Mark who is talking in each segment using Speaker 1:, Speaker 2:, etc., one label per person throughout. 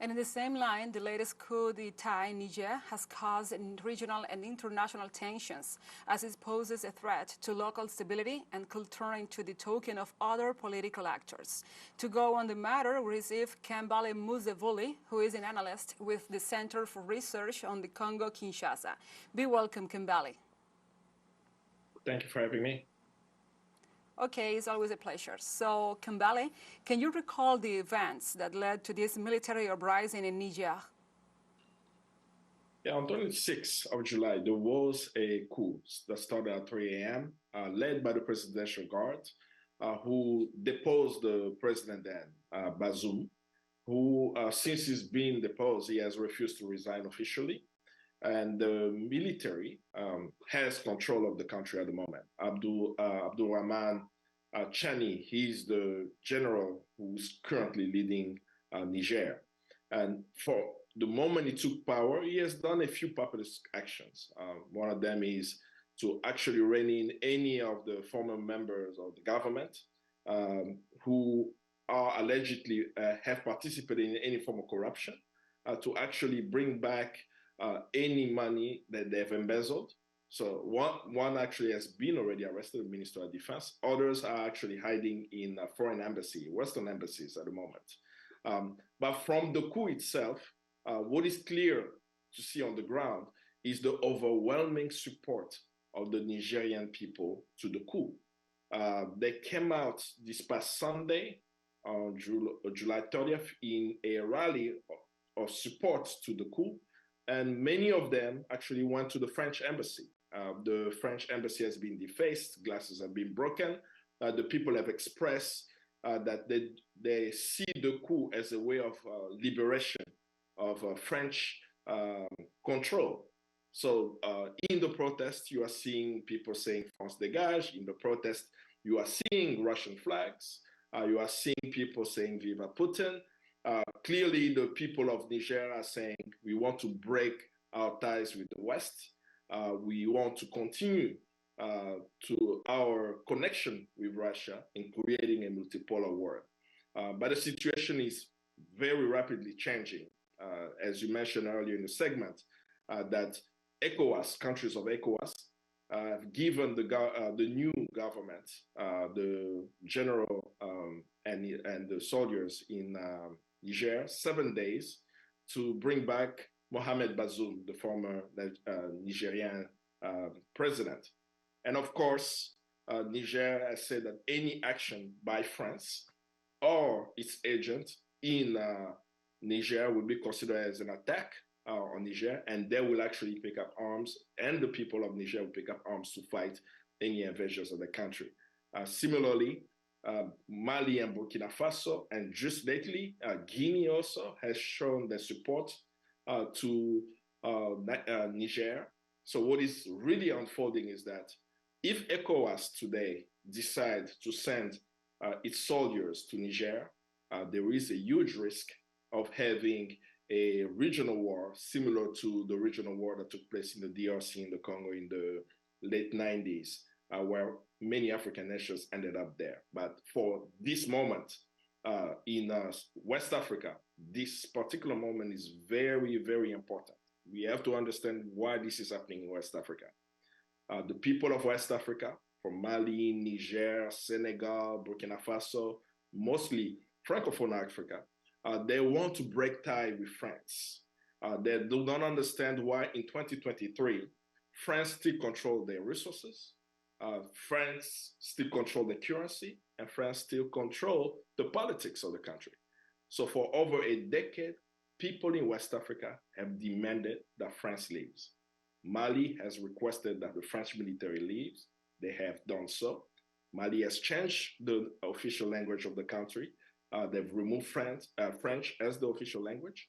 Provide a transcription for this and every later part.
Speaker 1: And in the same line, the latest coup d'etat in Niger has caused regional and international tensions as it poses a threat to local stability and could turn into the token of other political actors. To go on the matter, we receive Kambale Musavuli, who is an analyst with the Center for Research on the Congo-Kinshasa. Be welcome, Kambale.
Speaker 2: Thank you for having me.
Speaker 1: Okay, it's always a pleasure. So, Kambale, can you recall the events that led to this military uprising in Niger?
Speaker 2: Yeah, on 26th of July, there was a coup that started at 3 a.m., led by the Presidential Guard, who deposed the president then, Bazoum, who, since he's been deposed, he has refused to resign officially. And the military has control of the country at the moment. Abdul Rahman Chani, he's the general who's currently leading Niger. And for the moment he took power, he has done a few populist actions. One of them is to actually rein in any of the former members of the government who are allegedly have participated in any form of corruption, to actually bring back any money that they've embezzled. So one actually has been already arrested, the Minister of Defense. Others are actually hiding in foreign embassy, Western embassies at the moment. But from the coup itself, what is clear to see on the ground is the overwhelming support of the Nigerian people to the coup. They came out this past Sunday, on July 30th, in a rally of support to the coup. And many of them actually went to the French embassy. The French embassy has been defaced, glasses have been broken. The people have expressed that they see the coup as a way of liberation of French control. So in the protest, you are seeing people saying France dégage. In the protest, you are seeing Russian flags. You are seeing people saying Viva Putin. Clearly, the people of Niger are saying we want to break our ties with the West. We want to continue to our connection with Russia in creating a multipolar world. But the situation is very rapidly changing. As you mentioned earlier in the segment, that ECOWAS, countries of ECOWAS, have given the new government, the general and the soldiers in Niger, 7 days to bring back Mohamed Bazoum, the former Nigerian president. And of course, Niger has said that any action by France or its agent in Niger will be considered as an attack on Niger, and they will actually pick up arms, and the people of Niger will pick up arms to fight any invasions of the country. Similarly, Mali and Burkina Faso, and just lately, Guinea also has shown their support to Niger. So what is really unfolding is that if ECOWAS today decide to send its soldiers to Niger, there is a huge risk of having a regional war similar to the regional war that took place in the DRC in the Congo in the late 90s, where many African nations ended up there. But for this moment in West Africa, this particular moment is very, very important. We have to understand why this is happening in West Africa. The people of West Africa, from Mali, Niger, Senegal, Burkina Faso, mostly Francophone Africa, they want to break tie with France. They do not understand why in 2023, France still controls their resources, France still controls the currency, and France still controls the politics of the country. So for over a decade, people in West Africa have demanded that France leaves. Mali has requested that the French military leaves. They have done so. Mali has changed the official language of the country. They've removed French as the official language.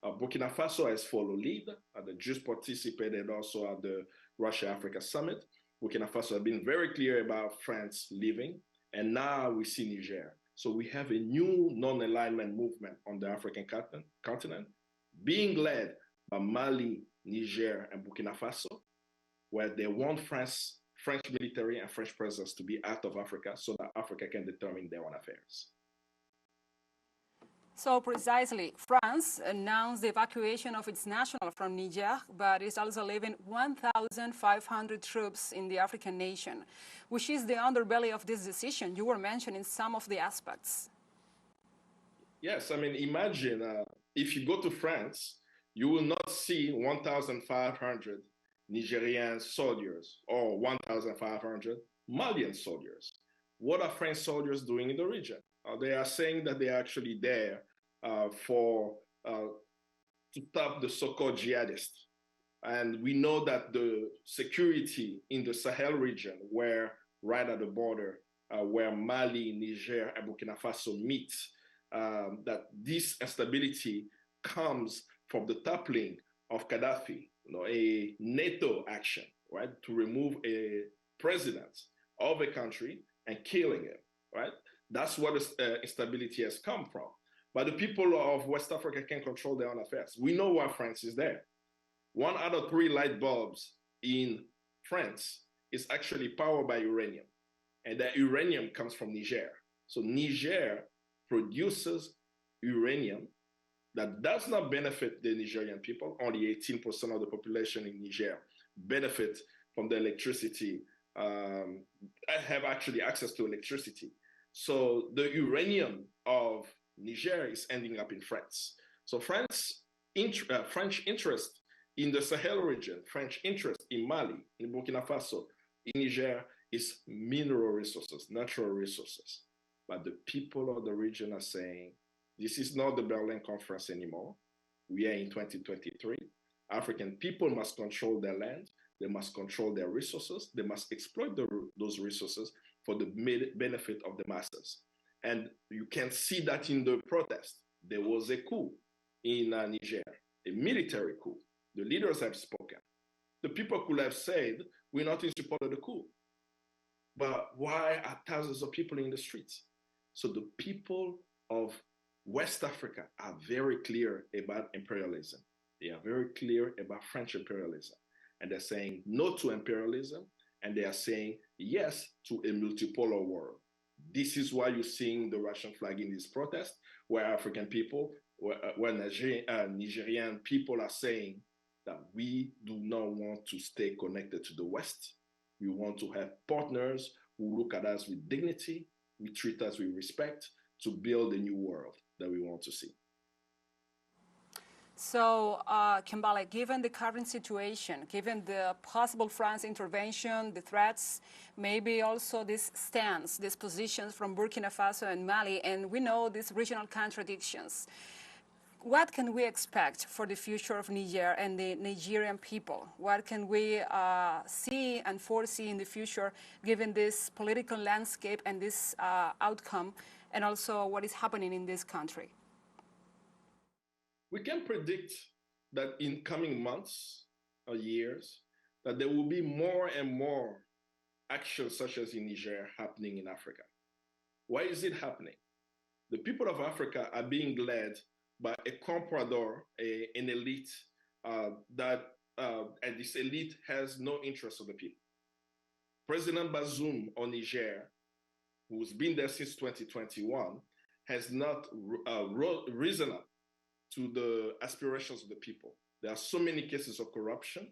Speaker 2: Burkina Faso has followed lead. They just participated also at the Russia-Africa Summit. Burkina Faso has been very clear about France leaving. And now we see Niger. So we have a new non-alignment movement on the African continent being led by Mali, Niger, and Burkina Faso, where they want French military and French presence to be out of Africa so that Africa can determine their own affairs.
Speaker 1: So precisely, France announced the evacuation of its national from Niger, but is also leaving 1,500 troops in the African nation, which is the underbelly of this decision. You were mentioning some of the aspects.
Speaker 2: Yes, I mean, imagine if you go to France, you will not see 1,500 Nigerian soldiers or 1,500 Malian soldiers. What are French soldiers doing in the region? They are saying that they are actually there to stop the so-called jihadists. And we know that the security in the Sahel region, where right at the border, where Mali, Niger, and Burkina Faso meet, that this instability comes from the toppling of Gaddafi, a NATO action, right, to remove a president of a country and killing him, right? That's where the instability has come from. But the people of West Africa can control their own affairs. We know why France is there. 1 out of 3 light bulbs in France is actually powered by uranium. And that uranium comes from Niger. So Niger produces uranium that does not benefit the Nigerian people. Only 18% of the population in Niger benefit from the electricity, have actually access to electricity. So the uranium of Niger is ending up in France. So French interest in the Sahel region, French interest in Mali, in Burkina Faso, in Niger is mineral resources, natural resources. But the people of the region are saying, this is not the Berlin Conference anymore. We are in 2023. African people must control their land. They must control their resources. They must exploit those resources for the benefit of the masses. And you can see that in the protest. There was a coup in Niger, a military coup. The leaders have spoken. The people could have said, we're not in support of the coup. But why are thousands of people in the streets? So the people of West Africa are very clear about imperialism. They are very clear about French imperialism. And they're saying no to imperialism, and they are saying yes to a multipolar world. This is why you're seeing the Russian flag in this protest, where African people, where Nigerian people are saying that we do not want to stay connected to the West. We want to have partners who look at us with dignity, we treat us with respect, to build a new world that we want to see.
Speaker 1: So, Kambale, given the current situation, given the possible France intervention, the threats, maybe also this stance, these positions from Burkina Faso and Mali, and we know these regional contradictions, what can we expect for the future of Niger and the Nigerian people? What can we see and foresee in the future, given this political landscape and this outcome, and also what is happening in this country?
Speaker 2: We can predict that in coming months or years, that there will be more and more actions such as in Niger happening in Africa. Why is it happening? The people of Africa are being led by a comprador, an elite and this elite has no interest of the people. President Bazoum of Niger, who's been there since 2021, has not risen up to the aspirations of the people. There are so many cases of corruption.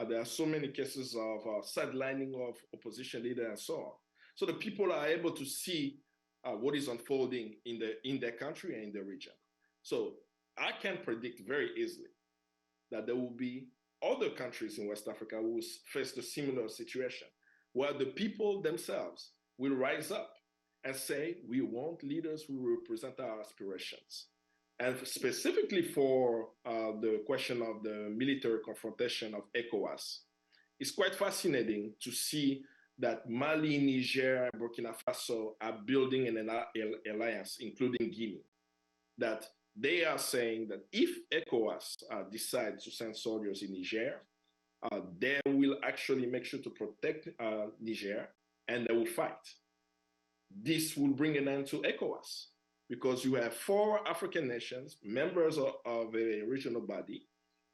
Speaker 2: There are so many cases of sidelining of opposition leaders and so on. So the people are able to see what is unfolding in their country and in the region. So I can predict very easily that there will be other countries in West Africa who will face a similar situation, where the people themselves will rise up and say, we want leaders who represent our aspirations. And specifically for the question of the military confrontation of ECOWAS, it's quite fascinating to see that Mali, Niger, and Burkina Faso are building an alliance, including Guinea, that they are saying that if ECOWAS decides to send soldiers in Niger, they will actually make sure to protect Niger, and they will fight. This will bring an end to ECOWAS, because you have 4 African nations, members of a regional body,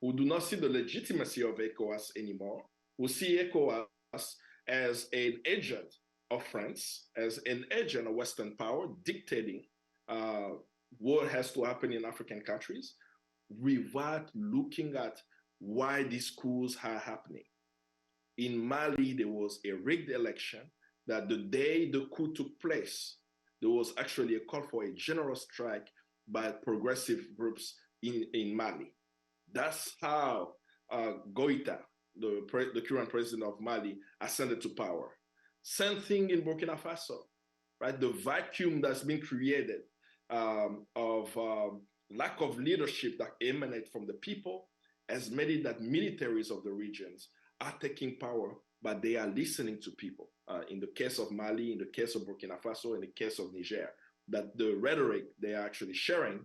Speaker 2: who do not see the legitimacy of ECOWAS anymore, who see ECOWAS as an agent of France, as an agent of Western power, dictating what has to happen in African countries without looking at why these coups are happening. In Mali, there was a rigged election that the day the coup took place, there was actually a call for a general strike by progressive groups in Mali. That's how Goïta, the current president of Mali, ascended to power. Same thing in Burkina Faso, right? The vacuum that's been created of lack of leadership that emanate from the people has made it that militaries of the regions are taking power, but they are listening to people. In the case of Mali, in the case of Burkina Faso, in the case of Niger, that the rhetoric they are actually sharing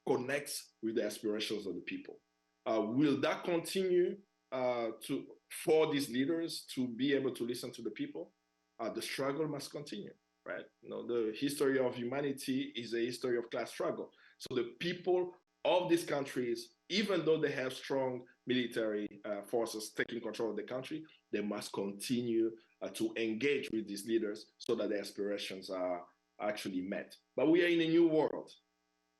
Speaker 2: connects with the aspirations of the people. Will that continue for these leaders to be able to listen to the people? The struggle must continue, right? You know, the history of humanity is a history of class struggle. So the people of these countries, even though they have strong military forces taking control of the country, they must continue to engage with these leaders so that their aspirations are actually met. But we are in a new world.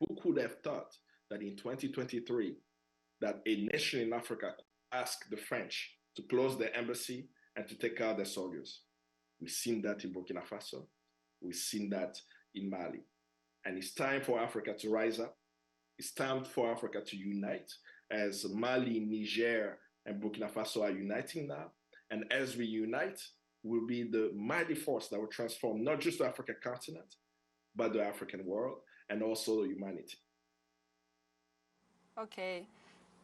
Speaker 2: Who could have thought that in 2023, that a nation in Africa could ask the French to close their embassy and to take out their soldiers? We've seen that in Burkina Faso. We've seen that in Mali. And it's time for Africa to rise up. It's time for Africa to unite, as Mali, Niger, and Burkina Faso are uniting now. And as we unite, we'll be the mighty force that will transform not just the African continent, but the African world and also humanity.
Speaker 1: Okay.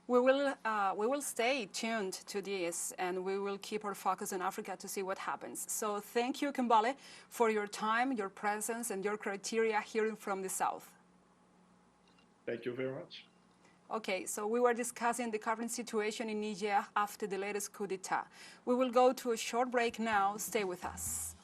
Speaker 1: We will stay tuned to this, and we will keep our focus on Africa to see what happens. So thank you, Kambale, for your time, your presence, and your criteria hearing from the South.
Speaker 2: Thank you very much.
Speaker 1: Okay, so we were discussing the current situation in Niger after the latest coup d'etat. We will go to a short break now. Stay with us.